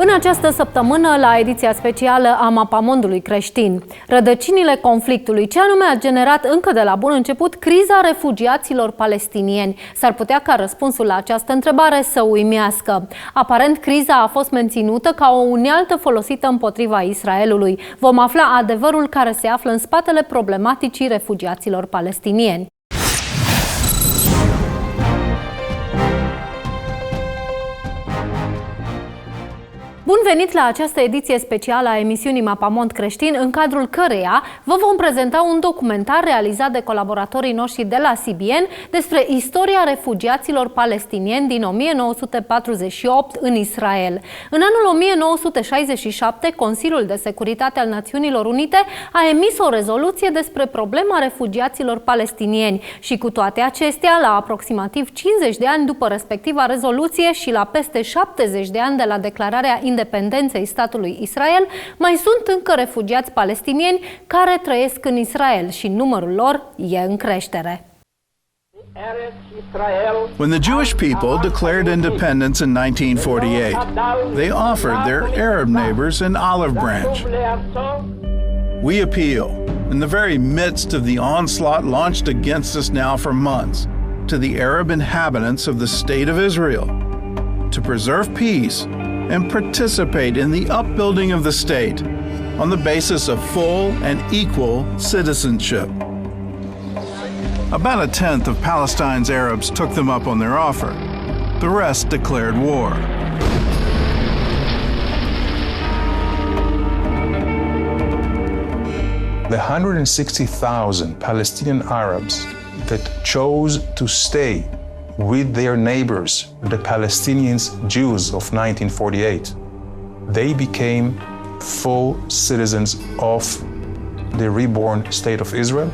În această săptămână, la ediția specială a Mapamondului Creștin, rădăcinile conflictului, ce anume a generat încă de la bun început criza refugiaților palestinieni. S-ar putea ca răspunsul la această întrebare să uimească. Aparent, criza a fost menținută ca o unealtă folosită împotriva Israelului. Vom afla adevărul care se află în spatele problematicii refugiaților palestinieni. Bun venit la această ediție specială a emisiunii Mapamond Creștin, în cadrul căreia vă vom prezenta un documentar realizat de colaboratorii noștri de la CBN despre istoria refugiaților palestinieni din 1948 în Israel. În anul 1967, Consiliul de Securitate al Națiunilor Unite a emis o rezoluție despre problema refugiaților palestinieni și cu toate acestea, la aproximativ 50 de ani după respectiva rezoluție și la peste 70 de ani de la declararea independenței statului Israel, mai sunt încă refugiați palestinieni care trăiesc în Israel și numărul lor e în creștere. When the Jewish people declared independence in 1948, they offered their Arab neighbors an olive branch. We appeal, in the very midst of the onslaught launched against us now for months, to the Arab inhabitants of the State of Israel to preserve peace and participate in the upbuilding of the state on the basis of full and equal citizenship. About a tenth of Palestine's Arabs took them up on their offer. The rest declared war. The 160,000 Palestinian Arabs that chose to stay with their neighbors, the Palestinian Jews of 1948. They became full citizens of the reborn state of Israel.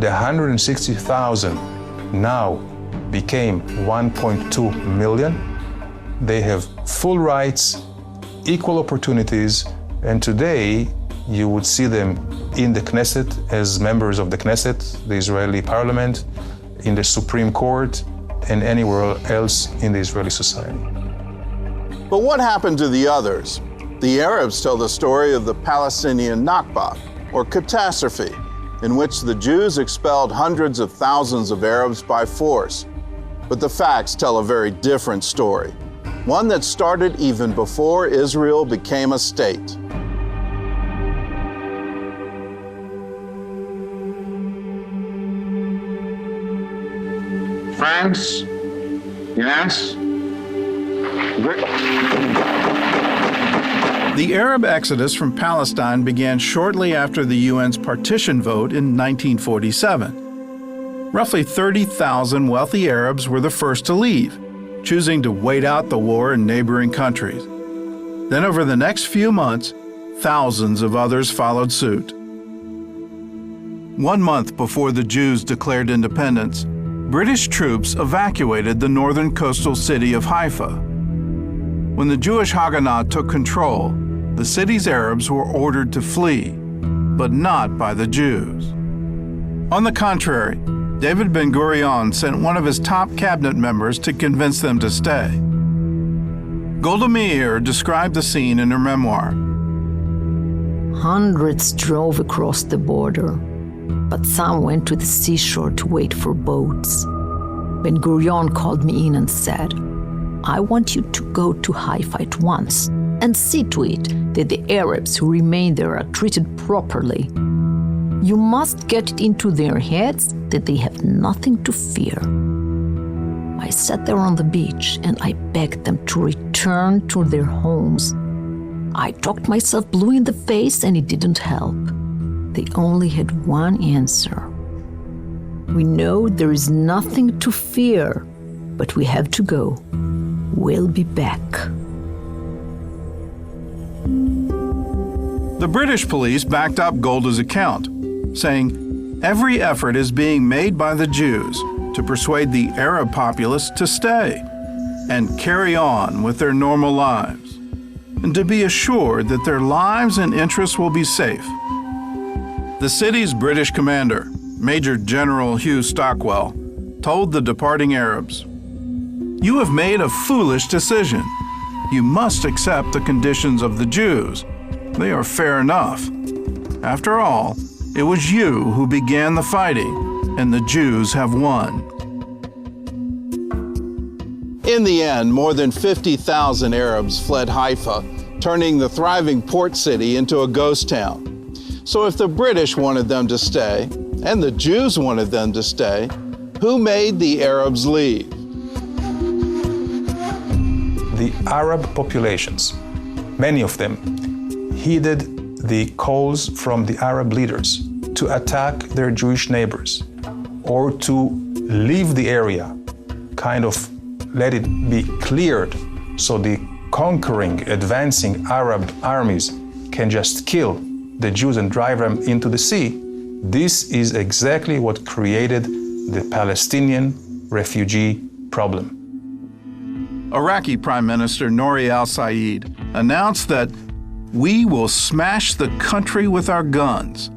The 160,000 now became 1.2 million. They have full rights, equal opportunities, and today you would see them in the Knesset as members of the Knesset, the Israeli parliament, in the Supreme Court, and anywhere else in the Israeli society. But what happened to the others? The Arabs tell the story of the Palestinian Nakba, or catastrophe, in which the Jews expelled hundreds of thousands of Arabs by force. But the facts tell a very different story, one that started even before Israel became a state. France, yes. The Arab exodus from Palestine began shortly after the UN's partition vote in 1947. Roughly 30,000 wealthy Arabs were the first to leave, choosing to wait out the war in neighboring countries. Then over the next few months, thousands of others followed suit. 1 month before the Jews declared independence, British troops evacuated the northern coastal city of Haifa. When the Jewish Haganah took control, the city's Arabs were ordered to flee, but not by the Jews. On the contrary, David Ben-Gurion sent one of his top cabinet members to convince them to stay. Golda Meir described the scene in her memoir. Hundreds drove across the border, but some went to the seashore to wait for boats. Ben-Gurion called me in and said, "I want you to go to Haifa at once and see to it that the Arabs who remain there are treated properly. You must get it into their heads that they have nothing to fear." I sat there on the beach and I begged them to return to their homes. I talked myself blue in the face and it didn't help. They only had one answer. "We know there is nothing to fear, but we have to go. We'll be back." The British police backed up Golda's account, saying every effort is being made by the Jews to persuade the Arab populace to stay and carry on with their normal lives, and to be assured that their lives and interests will be safe. The city's British commander, Major General Hugh Stockwell, told the departing Arabs, "You have made a foolish decision. you must accept the conditions of the Jews. They are fair enough. After all, it was you who began the fighting, and the Jews have won. In the end, more than 50,000 Arabs fled Haifa, turning the thriving port city into a ghost town. So if the British wanted them to stay, and the Jews wanted them to stay, who made the Arabs leave? The Arab populations, many of them, heeded the calls from the Arab leaders to attack their Jewish neighbors or to leave the area, kind of let it be cleared so the conquering, advancing Arab armies can just kill the Jews and drive them into the sea. This is exactly what created the Palestinian refugee problem. Iraqi Prime Minister Nouri al-Said announced that we will smash the country with our guns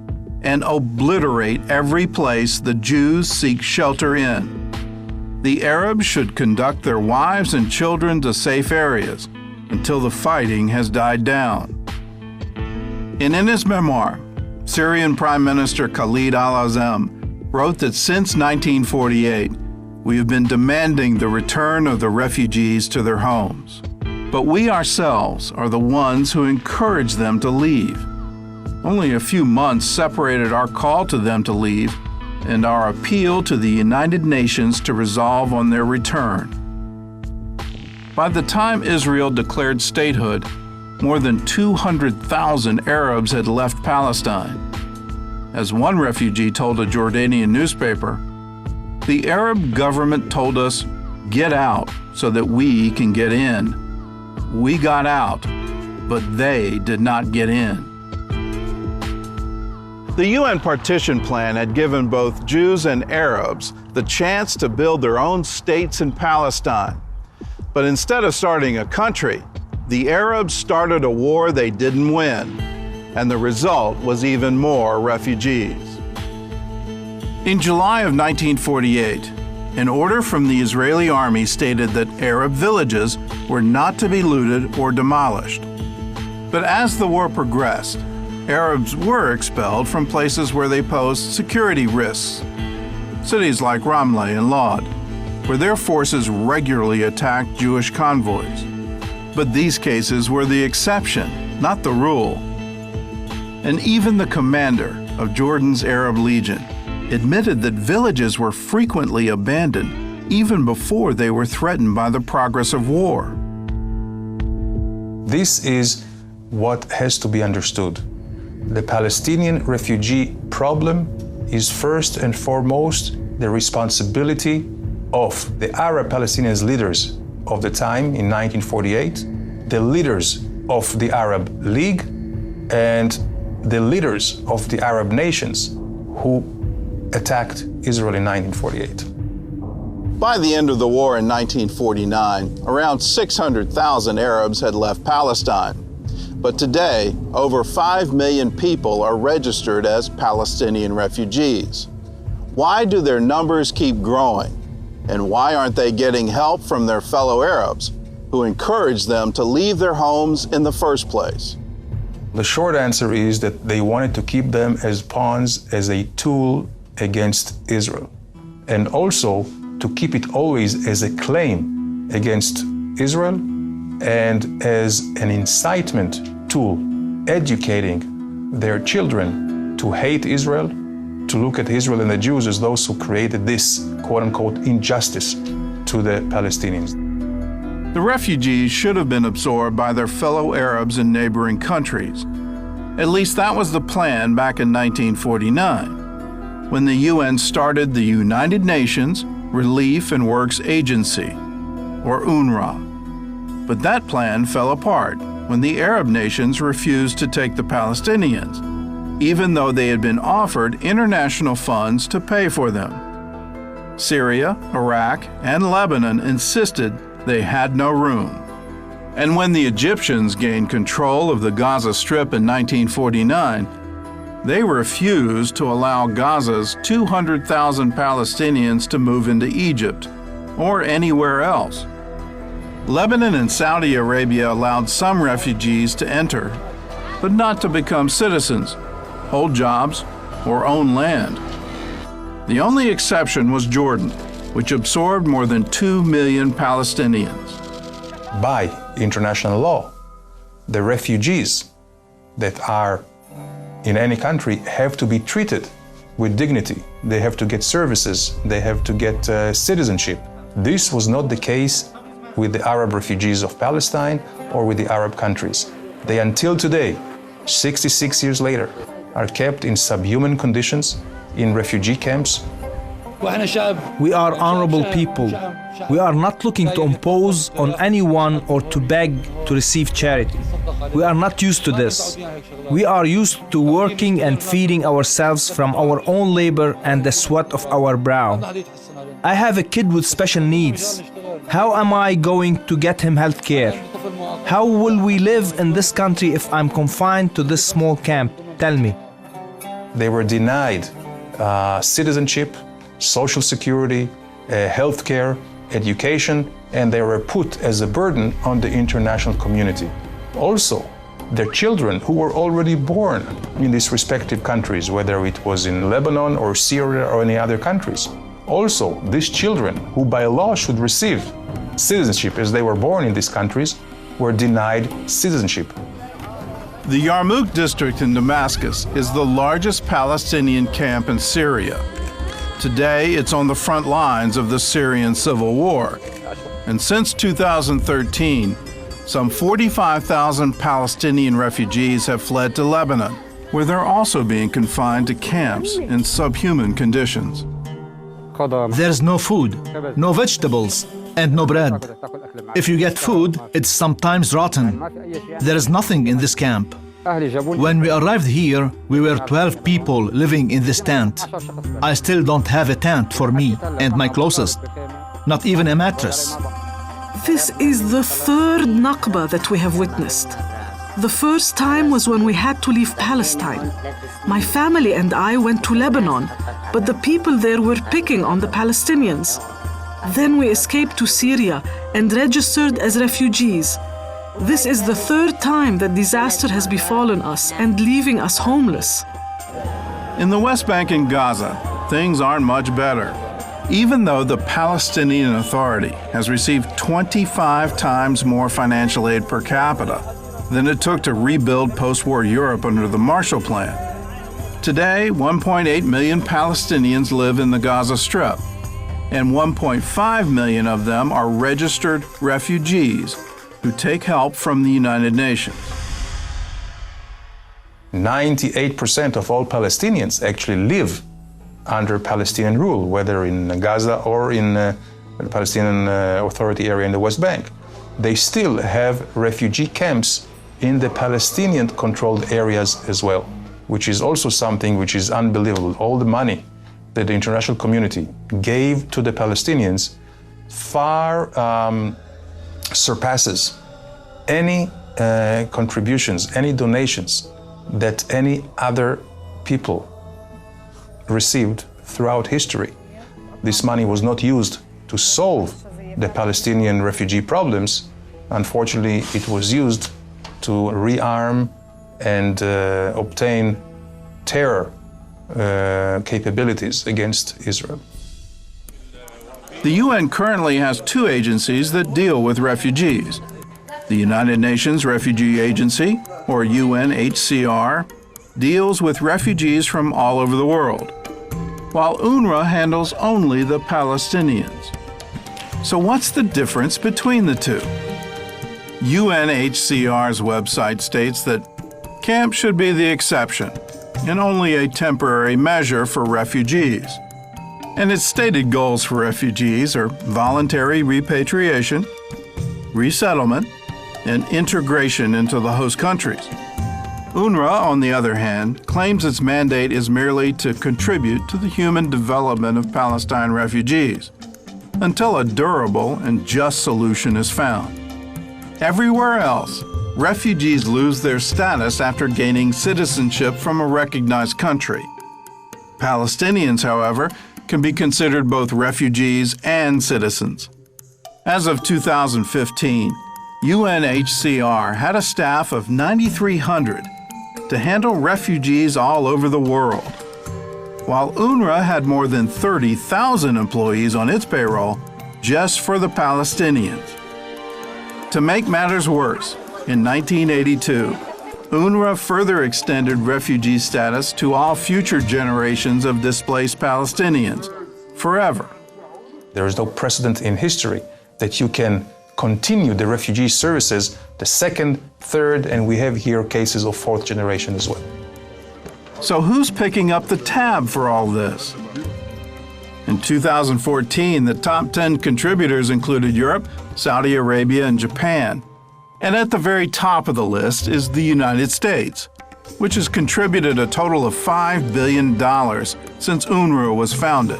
and obliterate every place the Jews seek shelter in. The Arabs should conduct their wives and children to safe areas until the fighting has died down. And in his memoir, Syrian Prime Minister Khalid al-Azam wrote that since 1948, we have been demanding the return of the refugees to their homes. But we ourselves are the ones who encourage them to leave. Only a few months separated our call to them to leave and our appeal to the United Nations to resolve on their return. By the time Israel declared statehood, more than 200,000 Arabs had left Palestine. As one refugee told a Jordanian newspaper, the Arab government told us, "Get out so that we can get in." We got out, but they did not get in. The UN partition plan had given both Jews and Arabs the chance to build their own states in Palestine. But instead of starting a country, the Arabs started a war they didn't win, and the result was even more refugees. In July of 1948, an order from the Israeli army stated that Arab villages were not to be looted or demolished. But as the war progressed, Arabs were expelled from places where they posed security risks. Cities like Ramleh and Lod, where their forces regularly attacked Jewish convoys. But these cases were the exception, not the rule. And even the commander of Jordan's Arab Legion admitted that villages were frequently abandoned even before they were threatened by the progress of war. This is what has to be understood. The Palestinian refugee problem is first and foremost the responsibility of the Arab Palestinian leaders of the time in 1948, the leaders of the Arab League, and the leaders of the Arab nations who attacked Israel in 1948. By the end of the war in 1949, around 600,000 Arabs had left Palestine. But today, over 5 million people are registered as Palestinian refugees. Why do their numbers keep growing? And why aren't they getting help from their fellow Arabs who encouraged them to leave their homes in the first place? The short answer is that they wanted to keep them as pawns, as a tool against Israel, and also to keep it always as a claim against Israel and as an incitement tool, educating their children to hate Israel, to look at Israel and the Jews as those who created this quote-unquote injustice to the Palestinians. The refugees should have been absorbed by their fellow Arabs in neighboring countries. At least that was the plan back in 1949, when the UN started the United Nations Relief and Works Agency, or UNRWA. But that plan fell apart when the Arab nations refused to take the Palestinians, even though they had been offered international funds to pay for them. Syria, Iraq, and Lebanon insisted they had no room. And when the Egyptians gained control of the Gaza Strip in 1949, they refused to allow Gaza's 200,000 Palestinians to move into Egypt or anywhere else. Lebanon and Saudi Arabia allowed some refugees to enter, but not to become citizens, hold jobs, or own land. The only exception was Jordan, which absorbed more than 2 million Palestinians. By international law, the refugees that are in any country have to be treated with dignity. They have to get services, they have to get citizenship. This was not the case with the Arab refugees of Palestine or with the Arab countries. They, until today, 66 years later, are kept in subhuman conditions in refugee camps. We are honorable people. We are not looking to impose on anyone or to beg to receive charity. We are not used to this. We are used to working and feeding ourselves from our own labor and the sweat of our brow. I have a kid with special needs. How am I going to get him health care? How will we live in this country if I'm confined to this small camp? Tell me. They were denied citizenship, social security, health care, education, and they were put as a burden on the international community. Also, their children who were already born in these respective countries, whether it was in Lebanon or Syria or any other countries. Also, these children who by law should receive citizenship as they were born in these countries were denied citizenship. The Yarmouk district in Damascus is the largest Palestinian camp in Syria. Today, it's on the front lines of the Syrian civil war. And since 2013, some 45,000 Palestinian refugees have fled to Lebanon, where they're also being confined to camps in subhuman conditions. There's no food, no vegetables, and no bread. If you get food, it's sometimes rotten. There is nothing in this camp. When we arrived here, we were 12 people living in this tent. I still don't have a tent for me and my closest, not even a mattress. This is the third Nakba that we have witnessed. The first time was when we had to leave Palestine. My family and I went to Lebanon, but the people there were picking on the Palestinians. Then we escaped to Syria and registered as refugees. This is the third time that disaster has befallen us and leaving us homeless. In the West Bank and Gaza, things aren't much better. Even though the Palestinian Authority has received 25 times more financial aid per capita than it took to rebuild post-war Europe under the Marshall Plan. Today, 1.8 million Palestinians live in the Gaza Strip, and 1.5 million of them are registered refugees who take help from the United Nations. 98% of all Palestinians actually live under Palestinian rule, whether in Gaza or in the Palestinian Authority area in the West Bank. They still have refugee camps in the Palestinian-controlled areas as well, which is also something which is unbelievable. All the money that the international community gave to the Palestinians far surpasses any contributions, any donations that any other people received throughout history. This money was not used to solve the Palestinian refugee problems. Unfortunately, it was used to rearm and obtain terror capabilities against Israel. The UN currently has two agencies that deal with refugees. The United Nations Refugee Agency, or UNHCR, deals with refugees from all over the world, while UNRWA handles only the Palestinians. So what's the difference between the two? UNHCR's website states that camps should be the exception and only a temporary measure for refugees. And its stated goals for refugees are voluntary repatriation, resettlement, and integration into the host countries. UNRWA, on the other hand, claims its mandate is merely to contribute to the human development of Palestine refugees until a durable and just solution is found. Everywhere else, refugees lose their status after gaining citizenship from a recognized country. Palestinians, however, can be considered both refugees and citizens. As of 2015, UNHCR had a staff of 9,300 to handle refugees all over the world, while UNRWA had more than 30,000 employees on its payroll just for the Palestinians. To make matters worse, in 1982, UNRWA further extended refugee status to all future generations of displaced Palestinians, forever. There is no precedent in history that you can continue the refugee services the second, third, and we have here cases of fourth generation as well. So who's picking up the tab for all this? In 2014, the top 10 contributors included Europe, Saudi Arabia, and Japan. And at the very top of the list is the United States, which has contributed a total of $5 billion since UNRWA was founded.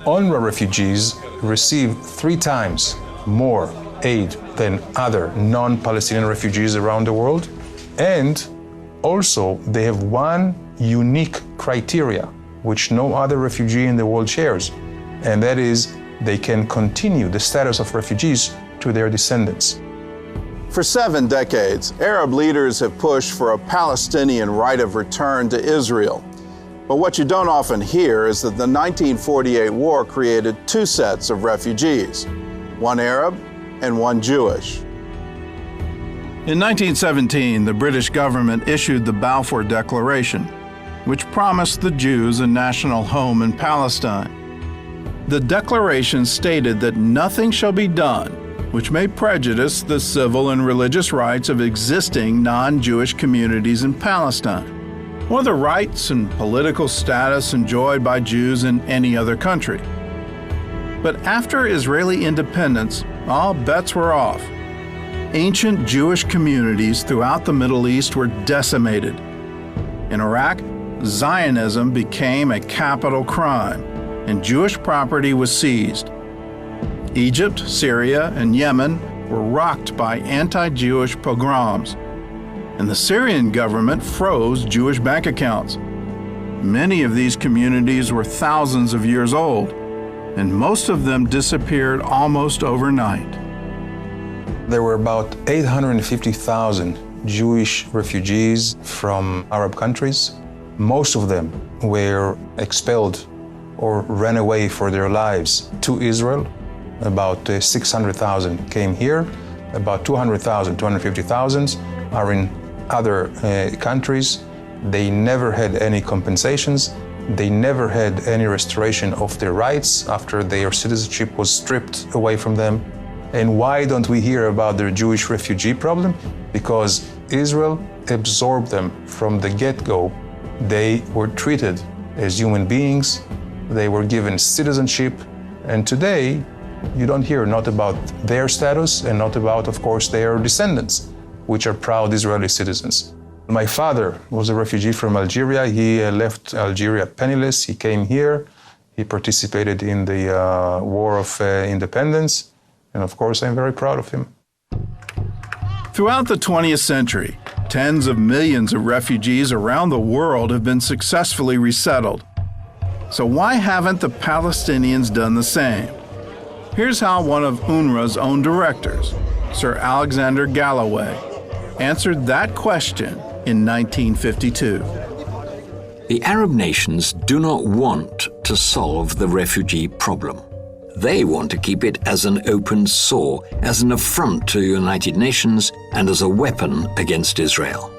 UNRWA refugees receive 3 times more aid than other non-Palestinian refugees around the world. And also, they have one unique criteria which no other refugee in the world shares, and that is they can continue the status of refugees to their descendants. For 7 decades, Arab leaders have pushed for a Palestinian right of return to Israel. But what you don't often hear is that the 1948 war created 2 sets of refugees, one Arab and one Jewish. In 1917, the British government issued the Balfour Declaration, which promised the Jews a national home in Palestine. The declaration stated that nothing shall be done which may prejudice the civil and religious rights of existing non-Jewish communities in Palestine, or the rights and political status enjoyed by Jews in any other country. But after Israeli independence, all bets were off. Ancient Jewish communities throughout the Middle East were decimated. In Iraq, Zionism became a capital crime, and Jewish property was seized. Egypt, Syria, and Yemen were rocked by anti-Jewish pogroms, and the Syrian government froze Jewish bank accounts. Many of these communities were thousands of years old, and most of them disappeared almost overnight. There were about 850,000 Jewish refugees from Arab countries. Most of them were expelled or ran away for their lives to Israel. About 600,000 came here. About 200,000, 250,000 are in other countries. They never had any compensations. They never had any restoration of their rights after their citizenship was stripped away from them. And why don't we hear about their Jewish refugee problem? Because Israel absorbed them from the get-go. They were treated as human beings. They were given citizenship. And today, you don't hear not about their status and not about, of course, their descendants, which are proud Israeli citizens. My father was a refugee from Algeria. He left Algeria penniless. He came here. He participated in the War of Independence. And of course, I'm very proud of him. Throughout the 20th century, tens of millions of refugees around the world have been successfully resettled. So why haven't the Palestinians done the same? Here's how one of UNRWA's own directors, Sir Alexander Galloway, answered that question in 1952. The Arab nations do not want to solve the refugee problem. They want to keep it as an open sore, as an affront to the United Nations, and as a weapon against Israel.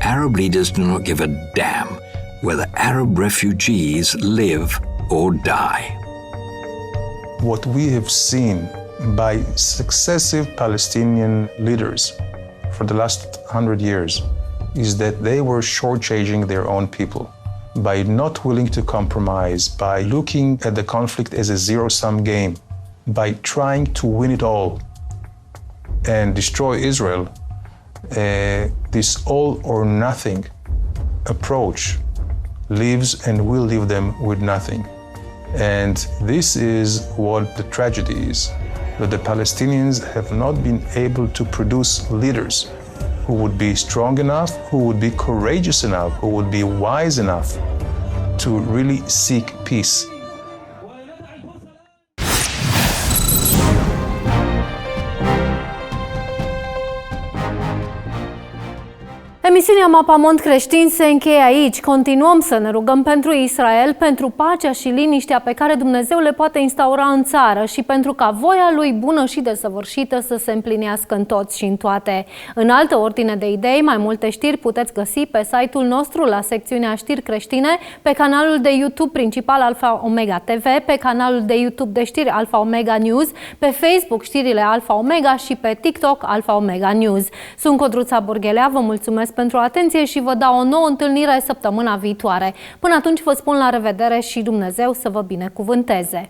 Arab leaders do not give a damn whether Arab refugees live or die. What we have seen by successive Palestinian leaders for the last 100 years is that they were shortchanging their own people by not willing to compromise, by looking at the conflict as a zero-sum game, by trying to win it all and destroy Israel. This all-or-nothing approach leaves and will leave them with nothing. And this is what the tragedy is, that the Palestinians have not been able to produce leaders who would be strong enough, who would be courageous enough, who would be wise enough to really seek peace. Emisiunea Mapamond Creștin se încheie aici. Continuăm să ne rugăm pentru Israel, pentru pacea și liniștea pe care Dumnezeu le poate instaura în țară și pentru ca voia Lui bună și desăvârșită să se împlinească în toți și în toate. În altă ordine de idei, mai multe știri puteți găsi pe site-ul nostru la secțiunea Știri Creștine, pe canalul de YouTube principal Alfa Omega TV, pe canalul de YouTube de știri Alfa Omega News, pe Facebook știrile Alfa Omega și pe TikTok Alfa Omega News. Sunt Codruța Burghelea, vă mulțumesc pentru atenție și vă dau o nouă întâlnire săptămâna viitoare. Până atunci vă spun la revedere și Dumnezeu să vă binecuvânteze!